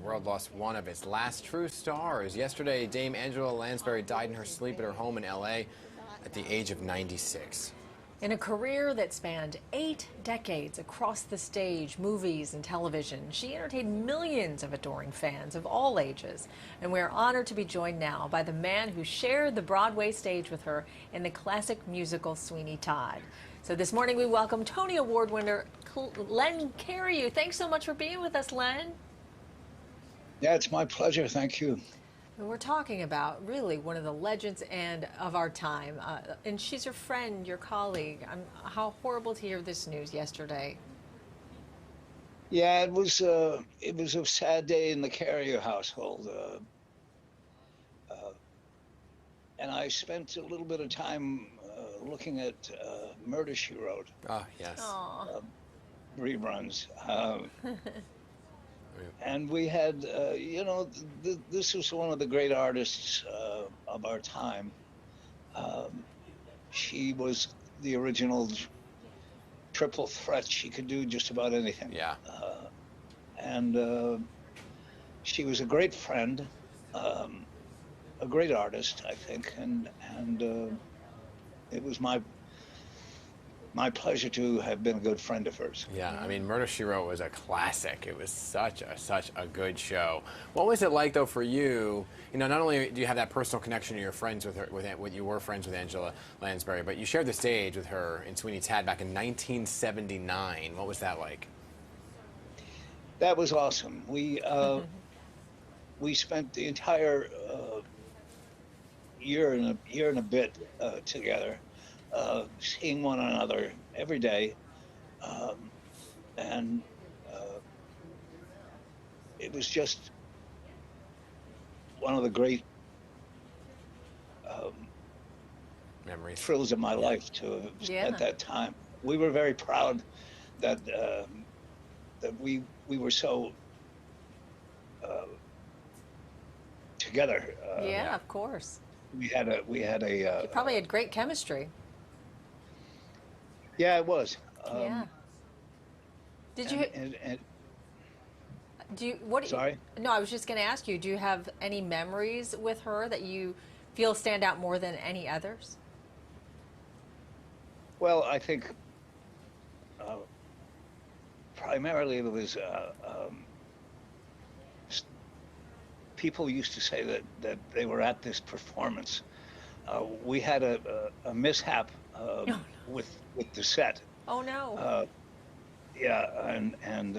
world lost one of its last true stars. Yesterday, Dame Angela Lansbury died in her sleep at her home in L.A. at the age of 96. In a career that spanned 8 decades across the stage, movies, and television, she entertained millions of adoring fans of all ages. And we're honored to be joined now by the man who shared the Broadway stage with her in the classic musical Sweeney Todd. So this morning we welcome Tony Award winner Len Cariou. Thanks so much for being with us, Len. Yeah, it's my pleasure. Thank you. We're talking about really one of the legends of our time, and she's your friend, your colleague. How horrible to hear this news yesterday. Yeah, it was a sad day in the Cariou household, and I spent a little bit of time looking at Murder, She Wrote. Oh, yes. Reruns. And we had, this was one of the great artists of our time. She was the original triple threat. She could do just about anything. Yeah. And she was a great friend, a great artist, I think, and it was my pleasure to have been a good friend of hers. Yeah, I mean, Murder, She Wrote was a classic. It was such a good show. What was it like, though, for you? You know, not only do you have that personal connection to your friends with her, you were friends with Angela Lansbury, but you shared the stage with her in Sweeney Todd back in 1979. What was that like? That was awesome. We spent the entire year and a bit together. Seeing one another every day, and it was just one of the great Memories, thrills of my life to have spent that time. We were very proud that we were so together. Yeah, of course. We had a. You probably had great chemistry. Yeah, it was. Yeah. Did you? Do you? What? Sorry. No, I was just going to ask you. Do you have any memories with her that you feel stand out more than any others? Well, I think primarily it was people used to say that they were at this performance. We had a mishap with the set. Oh no. Yeah, and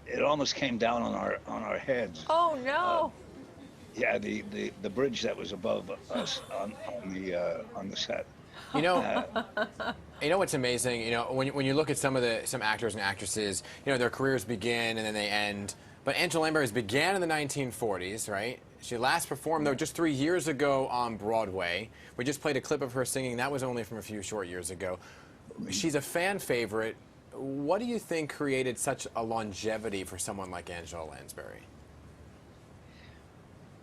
it almost came down on our heads. Oh no. Yeah, the bridge that was above us on the set. You know, you know what's amazing? You know, when you look at some actors and actresses, you know, their careers begin and then they end. But Angela Lansbury's began in the 1940s, right? She last performed, though, just 3 years ago on Broadway. We just played a clip of her singing. That was only from a few short years ago. She's a fan favorite. What do you think created such a longevity for someone like Angela Lansbury?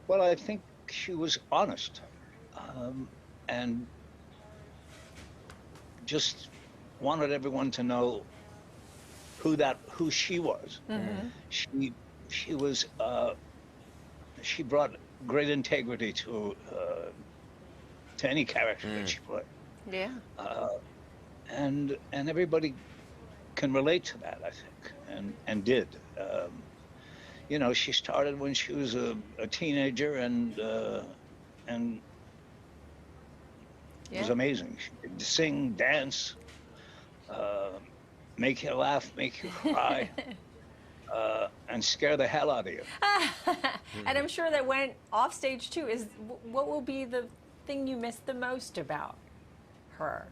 Well, I think she was honest and just wanted everyone to know who she was. Mm-hmm. She brought great integrity to any character that she played. Yeah. And everybody can relate to that, I think, and did. You know, she started when she was a teenager, and it was amazing. She could sing, dance, make you laugh, make you cry. And scare the hell out of you. And I'm sure that went off stage too. What will be the thing you miss the most about her?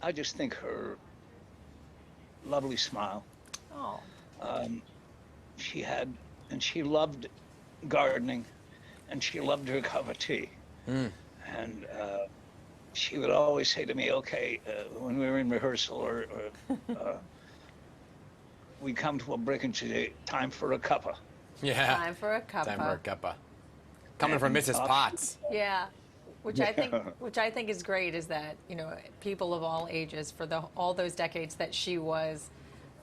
I just think her lovely smile. Oh. She loved gardening, and she loved her cup of tea. And she would always say to me, okay, when we were in rehearsal or we come to a break and she'd say, time for a cuppa. Yeah. Time for a cuppa. Time for a cuppa. Coming from Mrs. Potts. Yeah. Which I think is great, is that, you know, people of all ages, for all those decades that she was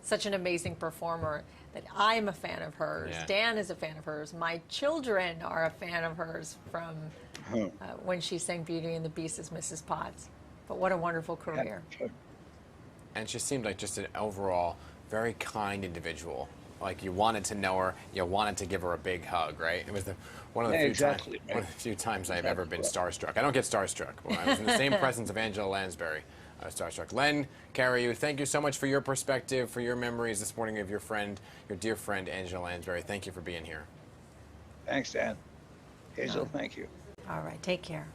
such an amazing performer, that I'm a fan of hers. Yeah. Dan is a fan of hers. My children are a fan of hers from when she sang Beauty and the Beast as Mrs. Potts. But what a wonderful career. Yeah, sure. And she seemed like just an overall very kind individual. Like, you wanted to know her, you wanted to give her a big hug, right? It was one of the few times I've ever been starstruck. I don't get starstruck. When I was in the same presence of Angela Lansbury, I was starstruck. Len Cariou, thank you so much for your perspective, for your memories this morning of your friend, your dear friend Angela Lansbury. Thank you for being here. Thanks, Dan. Hazel, thank you. All right, take care.